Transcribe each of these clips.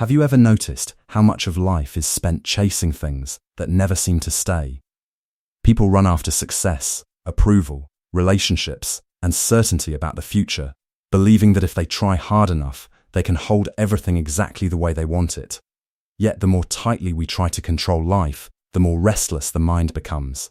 Have you ever noticed how much of life is spent chasing things that never seem to stay? People run after success, approval, relationships, and certainty about the future, believing that if they try hard enough, they can hold everything exactly the way they want it. Yet the more tightly we try to control life, the more restless the mind becomes.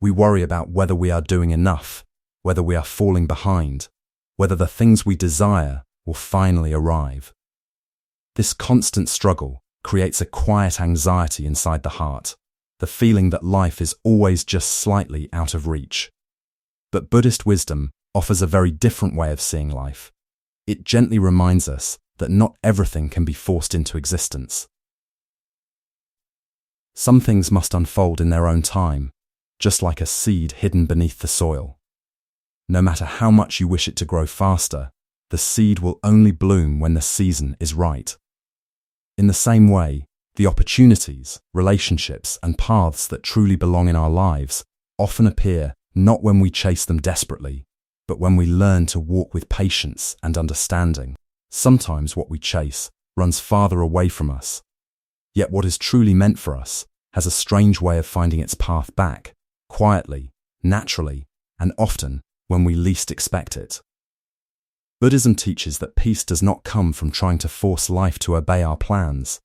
We worry about whether we are doing enough, whether we are falling behind, whether the things we desire will finally arrive. This constant struggle creates a quiet anxiety inside the heart, the feeling that life is always just slightly out of reach. But Buddhist wisdom offers a very different way of seeing life. It gently reminds us that not everything can be forced into existence. Some things must unfold in their own time, just like a seed hidden beneath the soil. No matter how much you wish it to grow faster, the seed will only bloom when the season is right. In the same way, the opportunities, relationships, and paths that truly belong in our lives often appear not when we chase them desperately, but when we learn to walk with patience and understanding. Sometimes what we chase runs farther away from us. Yet what is truly meant for us has a strange way of finding its path back, quietly, naturally, and often when we least expect it. Buddhism teaches that peace does not come from trying to force life to obey our plans,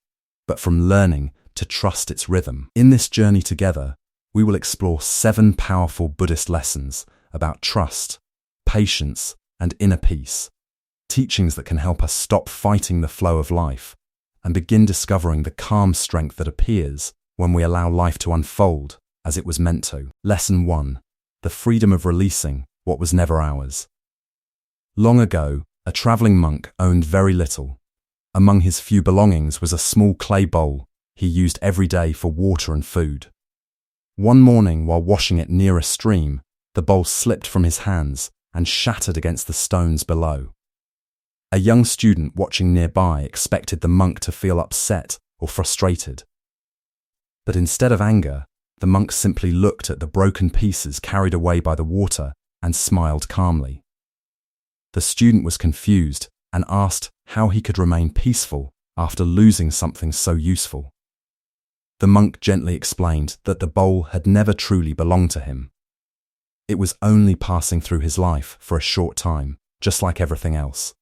but from learning to trust its rhythm. In this journey together, we will explore 7 powerful Buddhist lessons about trust, patience, and inner peace, teachings that can help us stop fighting the flow of life and begin discovering the calm strength that appears when we allow life to unfold as it was meant to. Lesson 1. The freedom of releasing what was never ours. Long ago, a traveling monk owned very little. Among his few belongings was a small clay bowl he used every day for water and food. One morning, while washing it near a stream, the bowl slipped from his hands and shattered against the stones below. A young student watching nearby expected the monk to feel upset or frustrated. But instead of anger, the monk simply looked at the broken pieces carried away by the water and smiled calmly. The student was confused and asked how he could remain peaceful after losing something so useful. The monk gently explained that the bowl had never truly belonged to him. It was only passing through his life for a short time, just like everything else.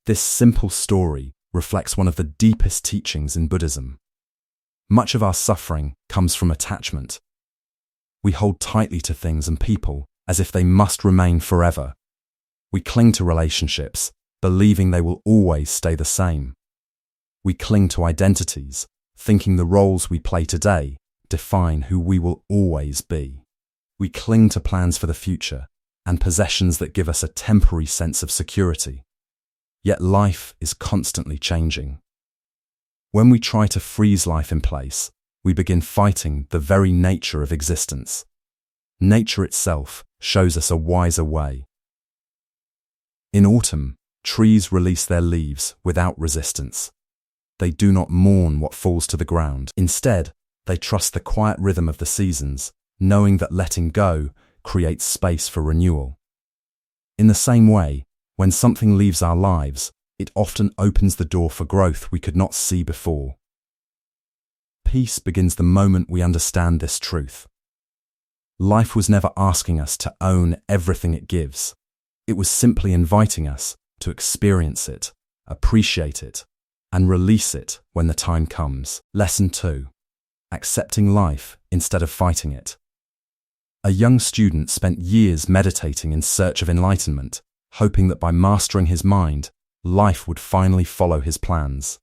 This simple story reflects one of the deepest teachings in Buddhism. Much of our suffering comes from attachment. We hold tightly to things and people as if they must remain forever. We cling to relationships, believing they will always stay the same. We cling to identities, thinking the roles we play today define who we will always be. We cling to plans for the future and possessions that give us a temporary sense of security. Yet life is constantly changing. When we try to freeze life in place, we begin fighting the very nature of existence. Nature itself shows us a wiser way. In autumn, trees release their leaves without resistance. They do not mourn what falls to the ground. Instead, they trust the quiet rhythm of the seasons, knowing that letting go creates space for renewal. In the same way, when something leaves our lives, it often opens the door for growth we could not see before. Peace begins the moment we understand this truth. Life was never asking us to own everything it gives. It was simply inviting us to experience it, appreciate it, and release it when the time comes. Lesson 2. Accepting life instead of fighting it. A young student spent years meditating in search of enlightenment, hoping that by mastering his mind, life would finally follow his plans.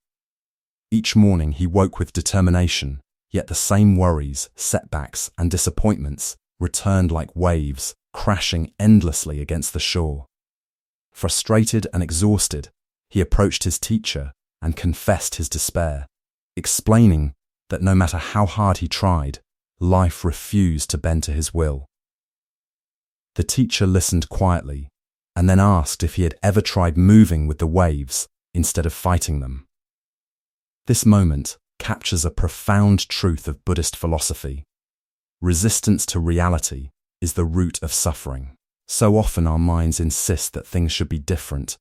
Each morning he woke with determination, yet the same worries, setbacks, and disappointments returned like waves, crashing endlessly against the shore. Frustrated and exhausted, he approached his teacher and confessed his despair, explaining that no matter how hard he tried, life refused to bend to his will. The teacher listened quietly and then asked if he had ever tried moving with the waves instead of fighting them. This moment captures a profound truth of Buddhist philosophy. Resistance to reality is the root of suffering. So often our minds insist that things should be different,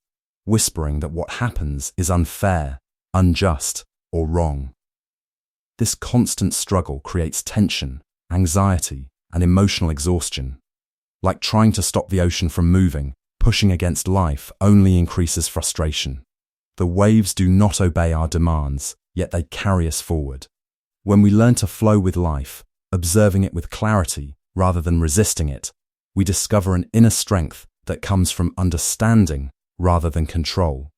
whispering that what happens is unfair unjust, or wrong. This constant struggle creates tension, anxiety, and emotional exhaustion. Like trying to stop the ocean from moving, pushing against life only increases frustration. The waves do not obey our demands, yet they carry us forward. When we learn to flow with life, observing it with clarity rather than resisting it, we discover an inner strength that comes from understanding rather than control.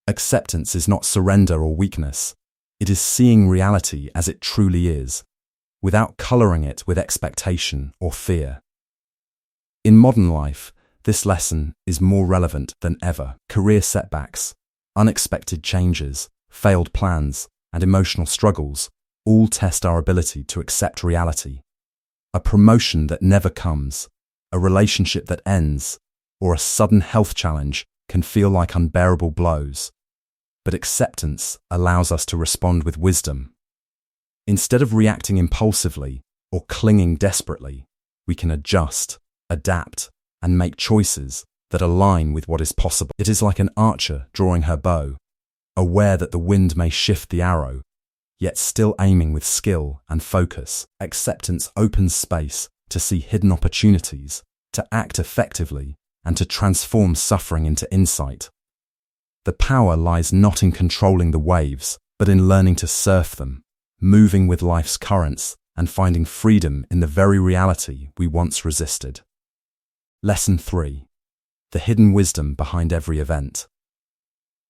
Acceptance is not surrender or weakness. It is seeing reality as it truly is, without coloring it with expectation or fear. In modern life, this lesson is more relevant than ever. Career setbacks, unexpected changes, failed plans, and emotional struggles all test our ability to accept reality. A promotion that never comes, a relationship that ends, or a sudden health challenge can feel like unbearable blows. But acceptance allows us to respond with wisdom. Instead of reacting impulsively or clinging desperately, we can adjust, adapt, and make choices that align with what is possible. It is like an archer drawing her bow, aware that the wind may shift the arrow, yet still aiming with skill and focus. Acceptance opens space to see hidden opportunities, to act effectively, and to transform suffering into insight. The power lies not in controlling the waves, but in learning to surf them, moving with life's currents, and finding freedom in the very reality we once resisted. Lesson 3. The hidden wisdom behind every event.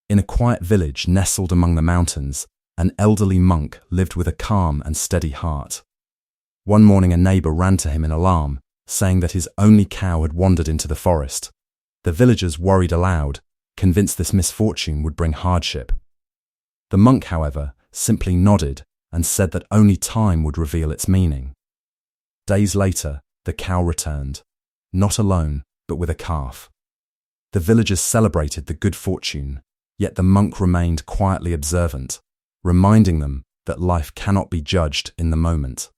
In a quiet village nestled among the mountains, an elderly monk lived with a calm and steady heart. One morning a neighbor ran to him in alarm, saying that his only cow had wandered into the forest. The villagers worried aloud, convinced this misfortune would bring hardship. The monk, however, simply nodded and said that only time would reveal its meaning. Days later, the cow returned, not alone, but with a calf. The villagers celebrated the good fortune, yet the monk remained quietly observant, reminding them that life cannot be judged in the moment.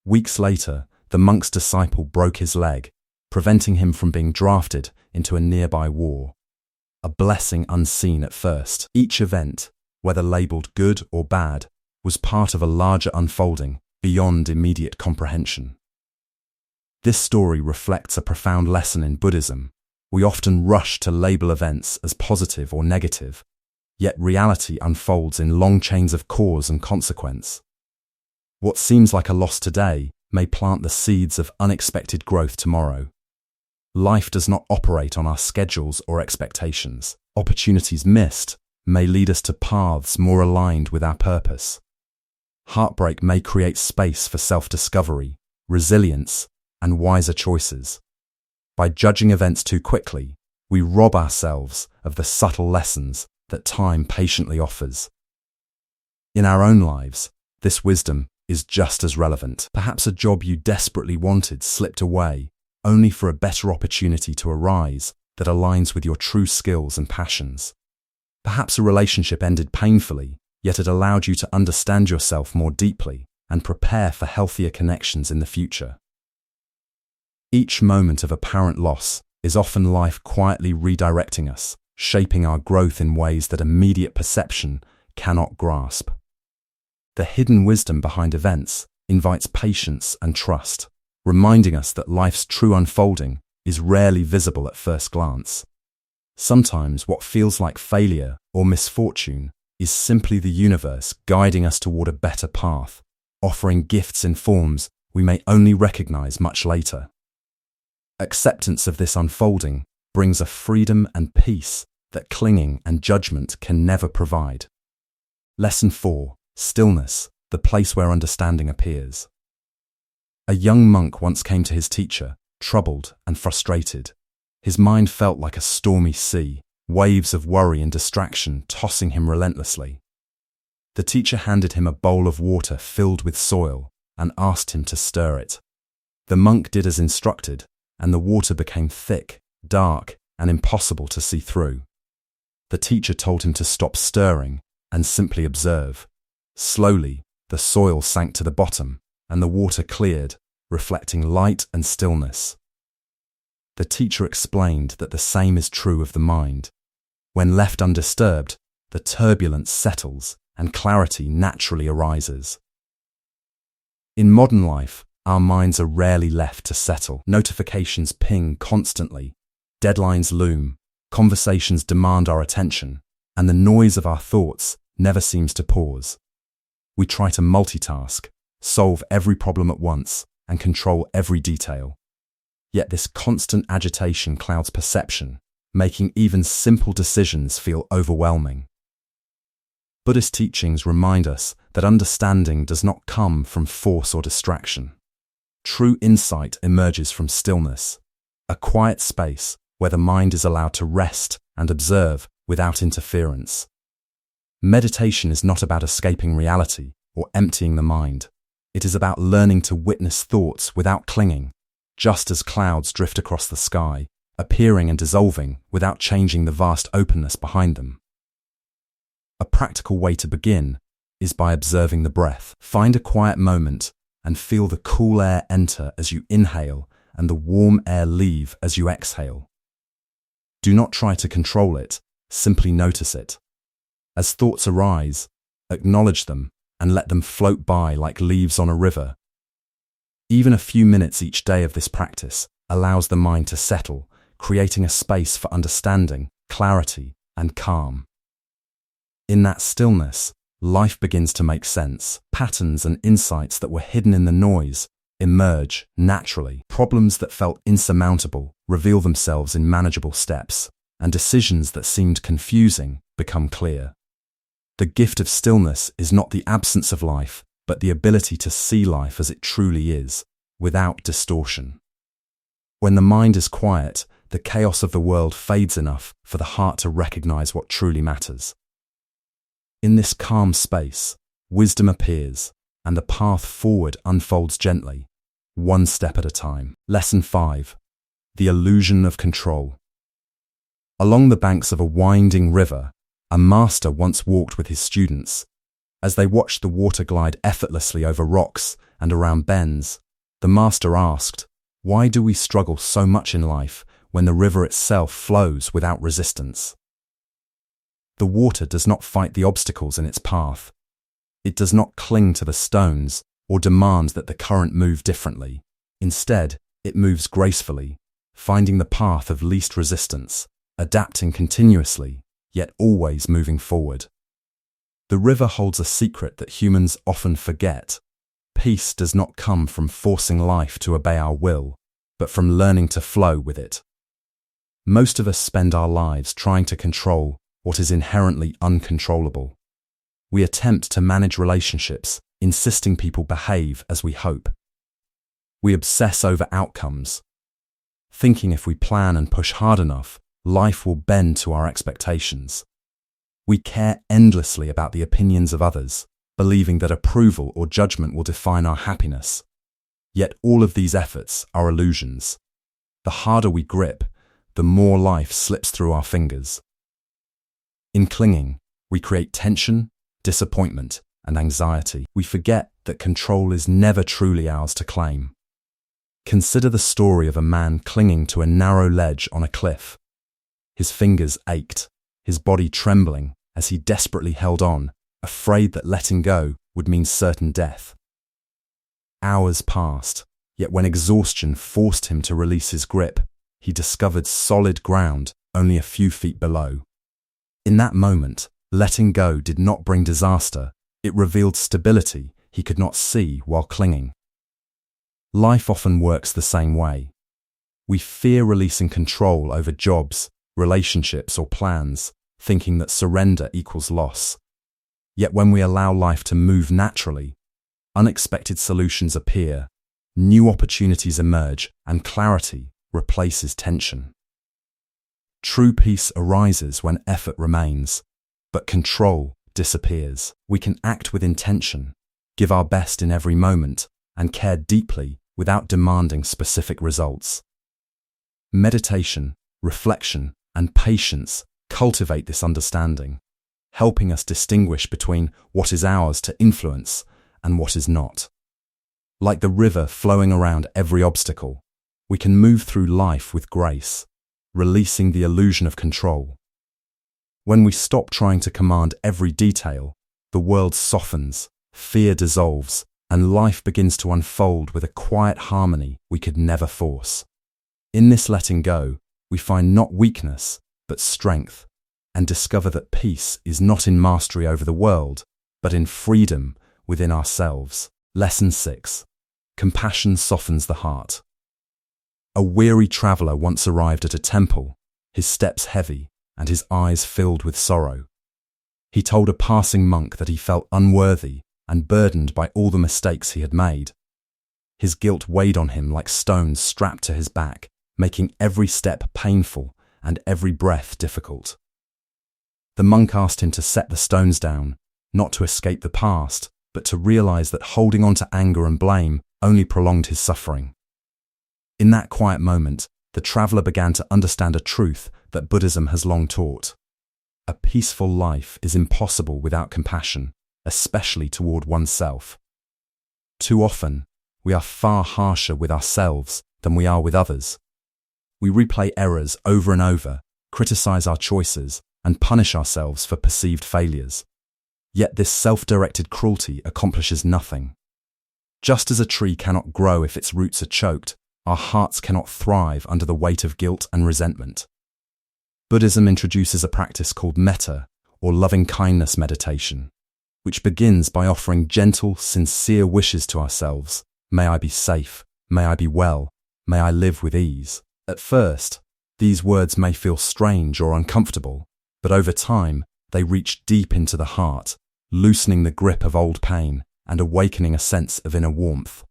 Weeks later, the monk's disciple broke his leg, preventing him from being drafted into a nearby war. A blessing unseen at first. Each event, whether labeled good or bad, was part of a larger unfolding beyond immediate comprehension. This story reflects a profound lesson in Buddhism. We often rush to label events as positive or negative, yet reality unfolds in long chains of cause and consequence. What seems like a loss today may plant the seeds of unexpected growth tomorrow. Life does not operate on our schedules or expectations. Opportunities missed may lead us to paths more aligned with our purpose. Heartbreak may create space for self-discovery, resilience, and wiser choices. By judging events too quickly, we rob ourselves of the subtle lessons that time patiently offers. In our own lives, this wisdom is just as relevant. Perhaps a job you desperately wanted slipped away, only for a better opportunity to arise that aligns with your true skills and passions. Perhaps a relationship ended painfully, yet it allowed you to understand yourself more deeply and prepare for healthier connections in the future. Each moment of apparent loss is often life quietly redirecting us, shaping our growth in ways that immediate perception cannot grasp. The hidden wisdom behind events invites patience and trust, reminding us that life's true unfolding is rarely visible at first glance. Sometimes what feels like failure or misfortune is simply the universe guiding us toward a better path, offering gifts in forms we may only recognize much later. Acceptance of this unfolding brings a freedom and peace that clinging and judgment can never provide. Lesson 4. Stillness, the place where understanding appears. A young monk once came to his teacher, troubled and frustrated. His mind felt like a stormy sea, waves of worry and distraction tossing him relentlessly. The teacher handed him a bowl of water filled with soil and asked him to stir it. The monk did as instructed, and the water became thick, dark, and impossible to see through. The teacher told him to stop stirring and simply observe. Slowly, the soil sank to the bottom, and the water cleared, reflecting light and stillness. The teacher explained that the same is true of the mind. When left undisturbed, the turbulence settles and clarity naturally arises. In modern life, our minds are rarely left to settle. Notifications ping constantly, deadlines loom, conversations demand our attention, and the noise of our thoughts never seems to pause. We try to multitask, solve every problem at once, and control every detail. Yet this constant agitation clouds perception, making even simple decisions feel overwhelming. Buddhist teachings remind us that understanding does not come from force or distraction. True insight emerges from stillness, a quiet space where the mind is allowed to rest and observe without interference. Meditation is not about escaping reality or emptying the mind. It is about learning to witness thoughts without clinging, just as clouds drift across the sky, appearing and dissolving without changing the vast openness behind them. A practical way to begin is by observing the breath. Find a quiet moment and feel the cool air enter as you inhale and the warm air leave as you exhale. Do not try to control it, simply notice it. As thoughts arise, acknowledge them and let them float by like leaves on a river. Even a few minutes each day of this practice allows the mind to settle, creating a space for understanding, clarity, and calm. In that stillness, life begins to make sense. Patterns and insights that were hidden in the noise emerge naturally. Problems that felt insurmountable reveal themselves in manageable steps, and decisions that seemed confusing become clear. The gift of stillness is not the absence of life, but the ability to see life as it truly is, without distortion. When the mind is quiet, the chaos of the world fades enough for the heart to recognize what truly matters. In this calm space, wisdom appears, and the path forward unfolds gently, one step at a time. Lesson 5. The illusion of control. Along the banks of a winding river, a master once walked with his students. As they watched the water glide effortlessly over rocks and around bends, the master asked, "Why do we struggle so much in life when the river itself flows without resistance?" The water does not fight the obstacles in its path. It does not cling to the stones or demand that the current move differently. Instead, it moves gracefully, finding the path of least resistance, adapting continuously, yet always moving forward. The river holds a secret that humans often forget. Peace does not come from forcing life to obey our will, but from learning to flow with it. Most of us spend our lives trying to control what is inherently uncontrollable. We attempt to manage relationships, insisting people behave as we hope. We obsess over outcomes, thinking if we plan and push hard enough, life will bend to our expectations. We care endlessly about the opinions of others, believing that approval or judgment will define our happiness. Yet all of these efforts are illusions. The harder we grip, the more life slips through our fingers. In clinging, we create tension, disappointment, and anxiety. We forget that control is never truly ours to claim. Consider the story of a man clinging to a narrow ledge on a cliff. His fingers ached, his body trembling as he desperately held on, afraid that letting go would mean certain death. Hours passed, yet when exhaustion forced him to release his grip, he discovered solid ground only a few feet below. In that moment, letting go did not bring disaster, it revealed stability he could not see while clinging. Life often works the same way. We fear releasing control over jobs, relationships, or plans, thinking that surrender equals loss. Yet when we allow life to move naturally, unexpected solutions appear, new opportunities emerge, and clarity replaces tension. True peace arises when effort remains, but control disappears. We can act with intention, give our best in every moment, and care deeply without demanding specific results. Meditation, reflection, and patience cultivate this understanding, helping us distinguish between what is ours to influence and what is not. Like the river flowing around every obstacle, we can move through life with grace, releasing the illusion of control. When we stop trying to command every detail, the world softens, fear dissolves, and life begins to unfold with a quiet harmony we could never force. In this letting go, we find not weakness, but strength, and discover that peace is not in mastery over the world, but in freedom within ourselves. Lesson 6. Compassion softens the heart. A weary traveler once arrived at a temple, his steps heavy and his eyes filled with sorrow. He told a passing monk that he felt unworthy and burdened by all the mistakes he had made. His guilt weighed on him like stones strapped to his back, making every step painful and every breath difficult. The monk asked him to set the stones down, not to escape the past, but to realize that holding on to anger and blame only prolonged his suffering. In that quiet moment, the traveler began to understand a truth that Buddhism has long taught. A peaceful life is impossible without compassion, especially toward oneself. Too often, we are far harsher with ourselves than we are with others. We replay errors over and over, criticize our choices, and punish ourselves for perceived failures. Yet this self-directed cruelty accomplishes nothing. Just as a tree cannot grow if its roots are choked, our hearts cannot thrive under the weight of guilt and resentment. Buddhism introduces a practice called metta, or loving-kindness meditation, which begins by offering gentle, sincere wishes to ourselves. May I be safe, may I be well, may I live with ease. At first, these words may feel strange or uncomfortable, but over time, they reach deep into the heart, loosening the grip of old pain and awakening a sense of inner warmth.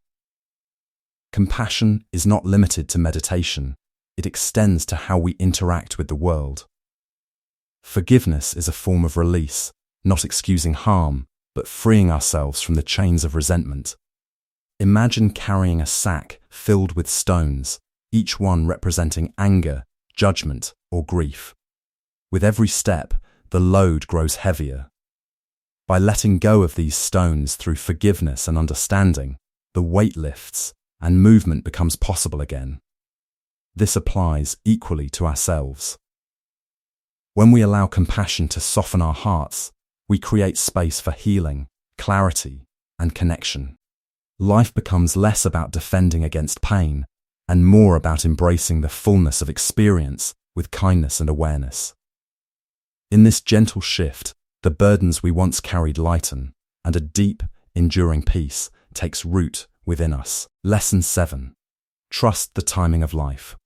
Compassion is not limited to meditation. It extends to how we interact with the world. Forgiveness is a form of release, not excusing harm, but freeing ourselves from the chains of resentment. Imagine carrying a sack filled with stones, each one representing anger, judgment, or grief. With every step, the load grows heavier. By letting go of these stones through forgiveness and understanding, the weight lifts and movement becomes possible again. This applies equally to ourselves. When we allow compassion to soften our hearts, we create space for healing, clarity, and connection. Life becomes less about defending against pain and more about embracing the fullness of experience with kindness and awareness. In this gentle shift, the burdens we once carried lighten, and a deep, enduring peace takes root within us. Lesson 7. Trust the timing of life.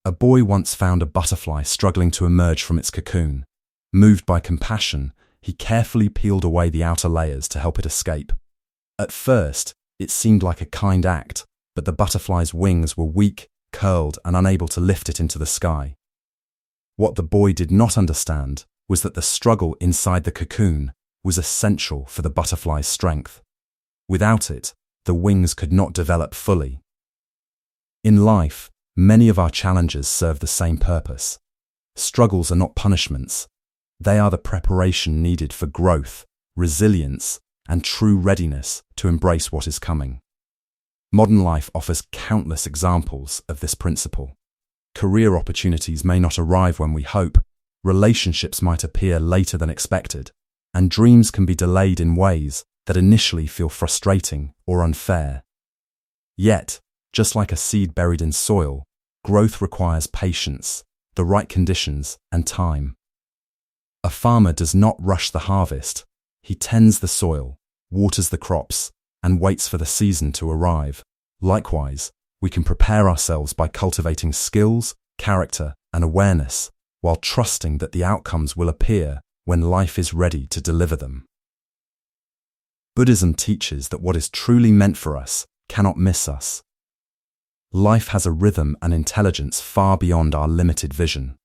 A boy once found a butterfly struggling to emerge from its cocoon. Moved by compassion, he carefully peeled away the outer layers to help it escape. At first, it seemed like a kind act, but the butterfly's wings were weak, curled, and unable to lift it into the sky. What the boy did not understand was that the struggle inside the cocoon was essential for the butterfly's strength. Without it, the wings could not develop fully. In life, many of our challenges serve the same purpose. Struggles are not punishments. They are the preparation needed for growth, resilience, and true readiness to embrace what is coming. Modern life offers countless examples of this principle. Career opportunities may not arrive when we hope, relationships might appear later than expected, and dreams can be delayed in ways that initially feel frustrating or unfair. Yet, just like a seed buried in soil, growth requires patience, the right conditions, and time. A farmer does not rush the harvest. He tends the soil, waters the crops, and waits for the season to arrive. Likewise, we can prepare ourselves by cultivating skills, character, and awareness, while trusting that the outcomes will appear when life is ready to deliver them. Buddhism teaches that what is truly meant for us cannot miss us. Life has a rhythm and intelligence far beyond our limited vision.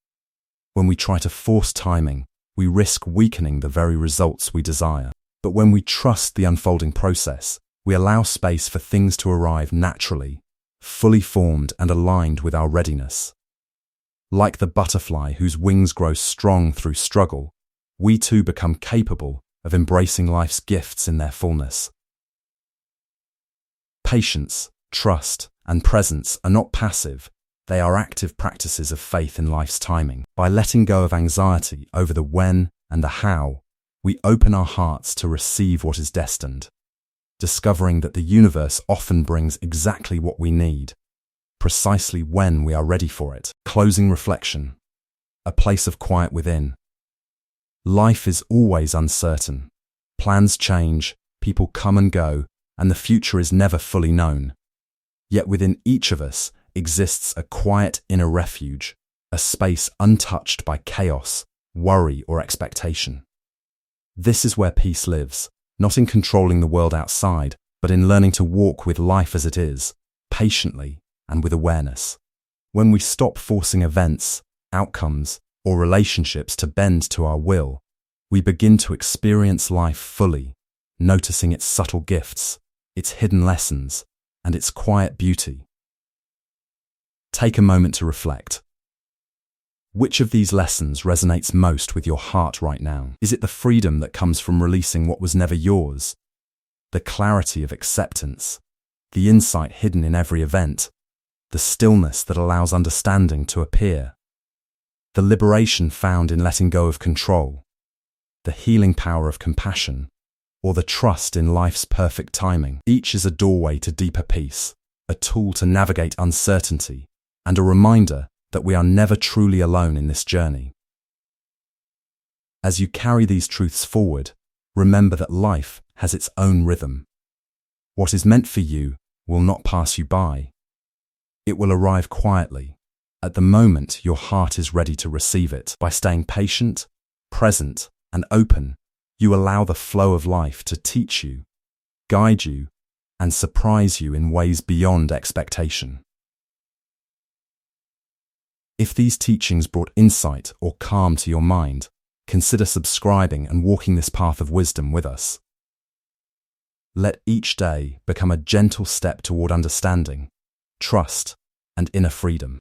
When we try to force timing, we risk weakening the very results we desire. But when we trust the unfolding process, we allow space for things to arrive naturally, fully formed and aligned with our readiness. Like the butterfly whose wings grow strong through struggle, we too become capable of embracing life's gifts in their fullness. Patience, trust, and presence are not passive, They are active practices of faith in life's timing. By letting go of anxiety over the when and the how, we open our hearts to receive what is destined, discovering that the universe often brings exactly what we need, precisely when we are ready for it. Closing reflection. A place of quiet within. Life is always uncertain. Plans change, people come and go, and the future is never fully known. Yet within each of us exists a quiet inner refuge, a space untouched by chaos, worry, or expectation. This is where peace lives, not in controlling the world outside, but in learning to walk with life as it is, patiently and with awareness. When we stop forcing events, outcomes, or relationships to bend to our will, we begin to experience life fully, noticing its subtle gifts, its hidden lessons, and its quiet beauty. Take a moment to reflect. Which of these lessons resonates most with your heart right now? Is it the freedom that comes from releasing what was never yours? The clarity of acceptance? The insight hidden in every event? The stillness that allows understanding to appear? The liberation found in letting go of control? The healing power of compassion? Or the trust in life's perfect timing? Each is a doorway to deeper peace, a tool to navigate uncertainty, and a reminder that we are never truly alone in this journey. As you carry these truths forward, remember that life has its own rhythm. What is meant for you will not pass you by. It will arrive quietly, at the moment your heart is ready to receive it. By staying patient, present, and open, you allow the flow of life to teach you, guide you, and surprise you in ways beyond expectation. If these teachings brought insight or calm to your mind, consider subscribing and walking this path of wisdom with us. Let each day become a gentle step toward understanding, trust, and inner freedom.